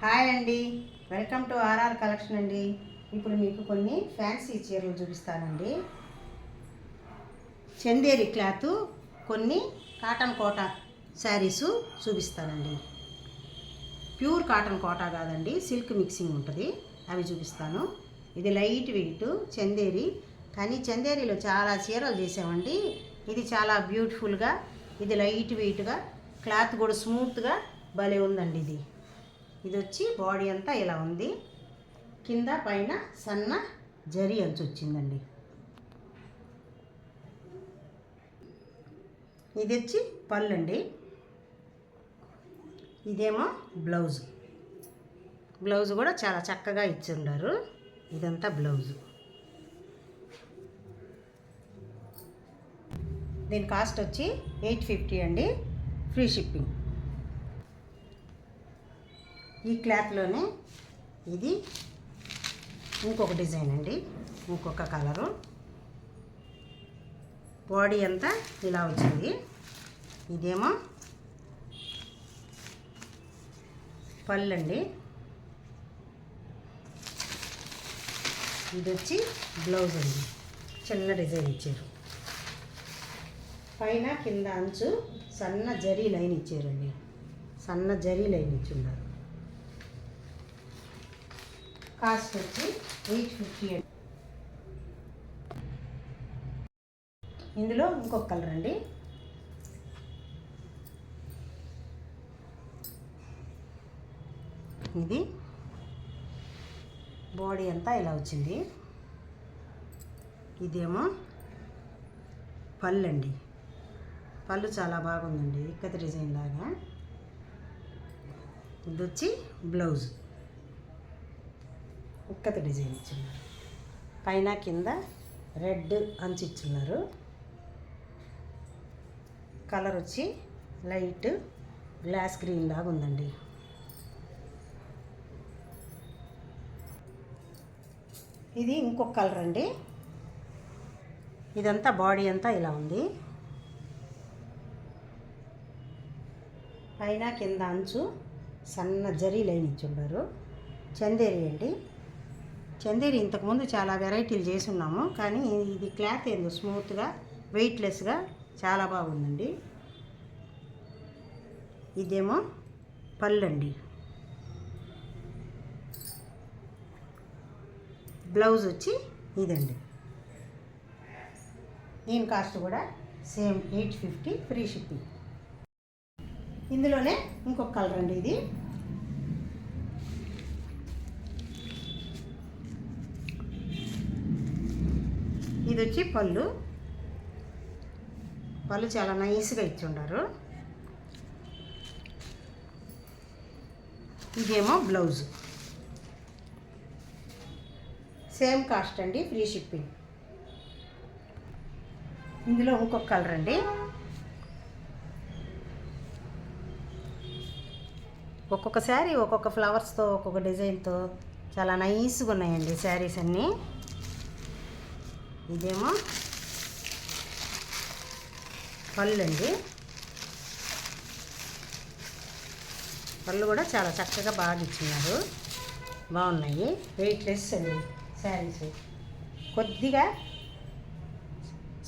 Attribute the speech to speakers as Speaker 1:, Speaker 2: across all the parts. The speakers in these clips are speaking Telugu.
Speaker 1: హాయ్ అండి, వెల్కమ్ టు ఆర్ఆర్ కలెక్షన్ అండి. ఇప్పుడు మీకు కొన్ని ఫ్యాన్సీ చీరలు చూపిస్తానండి. చందేరి క్లాత్, కొన్ని కాటన్ కోటా శారీసు చూపిస్తానండి. ప్యూర్ కాటన్ కోటా కాదండి, సిల్క్ మిక్సింగ్ ఉంటుంది, అవి చూపిస్తాను. ఇది లైట్ వెయిట్ చందేరి, కానీ చందేరిలో చాలా చీరలు చేసామండి. ఇది చాలా బ్యూటిఫుల్గా, ఇది లైట్ వెయిట్గా, క్లాత్ కూడా స్మూత్గా భలే ఉందండి. ఇది వచ్చి బాడీ అంతా ఇలా ఉంది, కింద పైన సన్న జరీ అంచు వచ్చిందండి. ఇది వచ్చి పళ్ళు అండి. ఇదేమో బ్లౌజ్ కూడా చాలా చక్కగా ఇచ్చి ఉన్నారు. ఇదంతా బ్లౌజు. దీని కాస్ట్ వచ్చి 850 అండి, ఫ్రీ షిప్పింగ్. ఈ క్లాత్లోనే ఇది ఇంకొక డిజైన్ అండి, ఇంకొక కలరు. బాడీ అంతా ఇలా వచ్చింది. ఇదేమో పళ్ళు అండి. ఇది వచ్చి బ్లౌజ్ అండి, చిన్న డిజైన్ ఇచ్చారు. పైన కింద అంచు సన్న జరీ లైన్ ఇచ్చారండి, సన్న జరీ లైన్ ఇచ్చున్నారు. కాస్ట్ వచ్చి 850 అండి. ఇందులో ఇంకొక కలర్ అండి. ఇది బాడీ అంతా ఇలా వచ్చింది. ఇదేమో పళ్ళు అండి. పళ్ళు చాలా బాగుందండి, ఇక్కత డిజైన్ లాగా. ఇది వచ్చి బ్లౌజ్, ఇక్కత డిజైన్ ఇచ్చున్నారు. పైన కింద రెడ్ అంచు ఇచ్చున్నారు. కలర్ వచ్చి లైట్ గ్లాస్ గ్రీన్ లాగా ఉందండి. ఇది ఇంకొక కలర్ అండి. ఇదంతా బాడీ అంతా ఇలా ఉంది. పైన కింద అంచు సన్న జరీ లైన్ ఇచ్చున్నారు. చందేరి అండి. చందేరి ఇంతకుముందు చాలా వెరైటీలు చేసి ఉన్నాము, కానీ ఇది క్లాత్ ఏందో స్మూత్గా, వెయిట్లెస్గా చాలా బాగుందండి. ఇదేమో పళ్ళు అండి. బ్లౌజ్ వచ్చి ఇదండి. దీని కాస్ట్ కూడా సేమ్ 850, ఫ్రీ షిప్పింగ్. ఇందులోనే ఇంకొక కలర్ అండి. ఇది వచ్చి పళ్ళు చాలా నైస్గా ఇచ్చి ఉన్నారు. ఇదేమో బ్లౌజ్, సేమ్ కాస్ట్ అండి, ఫ్రీ షిప్పింగ్. ఇందులో ఇంకొక కలర్ అండి. ఒక్కొక్క శారీ ఒక్కొక్క ఫ్లవర్స్తో, ఒక్కొక్క డిజైన్తో చాలా నైస్గా ఉన్నాయండి శారీస్ అన్నీ. ఇదేమో పళ్ళు అండి. పళ్ళు కూడా చాలా చక్కగా బాగా ఇచ్చినారు, బాగున్నాయి. వెయిట్లెస్ అండి శారీస్. కొద్దిగా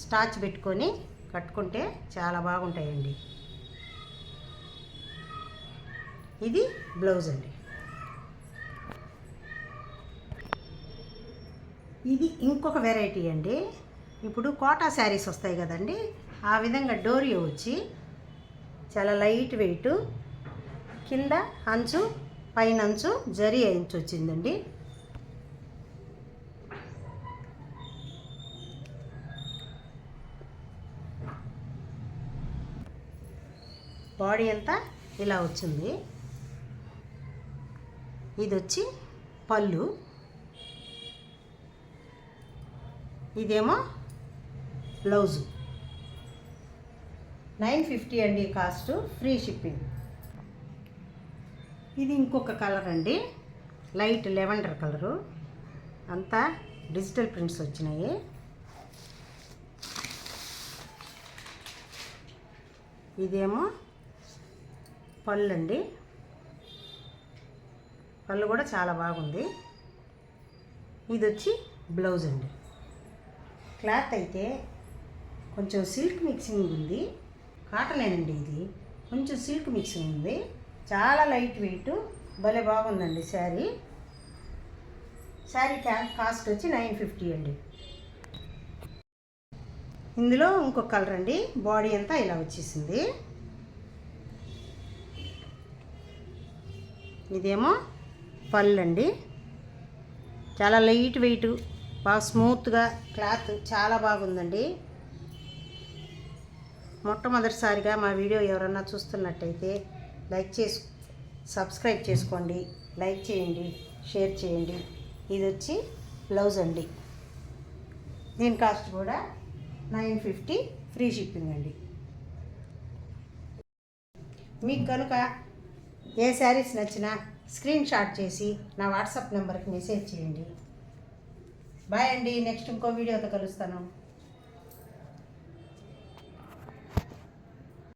Speaker 1: స్టాచ్ పెట్టుకొని కట్టుకుంటే చాలా బాగుంటాయండి. ఇది బ్లౌజ్ అండి. ఇది ఇంకొక వెరైటీ అండి. ఇప్పుడు కోటా శారీస్ వస్తాయి కదండి, ఆ విధంగా డోరియో వచ్చి చాలా లైట్ వెయిట్, కింద అంచు పైన అంచు జరీ అంచు వచ్చిందండి. బాడీ అంతా ఇలా వచ్చింది. ఇది వచ్చి పళ్ళు. ఇదేమో బ్లౌజు. 950 అండి కాస్ట్, ఫ్రీ షిప్పింగ్. ఇది ఇంకొక కలర్ అండి, లైట్ లెవెండర్ కలరు. అంతా డిజిటల్ ప్రింట్స్ వచ్చినాయి. ఇదేమో పళ్ళు అండి. పళ్ళు కూడా చాలా బాగుంది. ఇది వచ్చి బ్లౌజ్ అండి. క్లాత్ అయితే కొంచెం సిల్క్ మిక్సింగ్ ఉంది, కాటనేనండి ఇది, కొంచెం సిల్క్ మిక్సింగ్ ఉంది, చాలా లైట్ వెయిట్, భలే బాగుందండి శారీ. శారీ కాస్ట్ వచ్చి 950 అండి. ఇందులో ఇంకొక కలర్ అండి, బాడీ అంతా ఇలా వచ్చేసింది. ఇదేమో పళ్ళు అండి, చాలా లైట్ వెయిట్, బాగా స్మూత్గా, క్లాత్ చాలా బాగుందండి. మొట్టమొదటిసారిగా మా వీడియో ఎవరన్నా చూస్తున్నట్టయితే సబ్స్క్రైబ్ చేసుకోండి, లైక్ చేయండి, షేర్ చేయండి. ఇది వచ్చి బ్లౌజ్ అండి. దీని కాస్ట్ కూడా 950, ఫ్రీ షిప్పింగ్ అండి. మీకు కనుక ఏ శారీస్ నచ్చినా స్క్రీన్ షాట్ చేసి నా వాట్సాప్ నెంబర్కి మెసేజ్ చేయండి. బాయ్ అండి. నెక్స్ట్ ఇంకో వీడియోతో కలుస్తాను.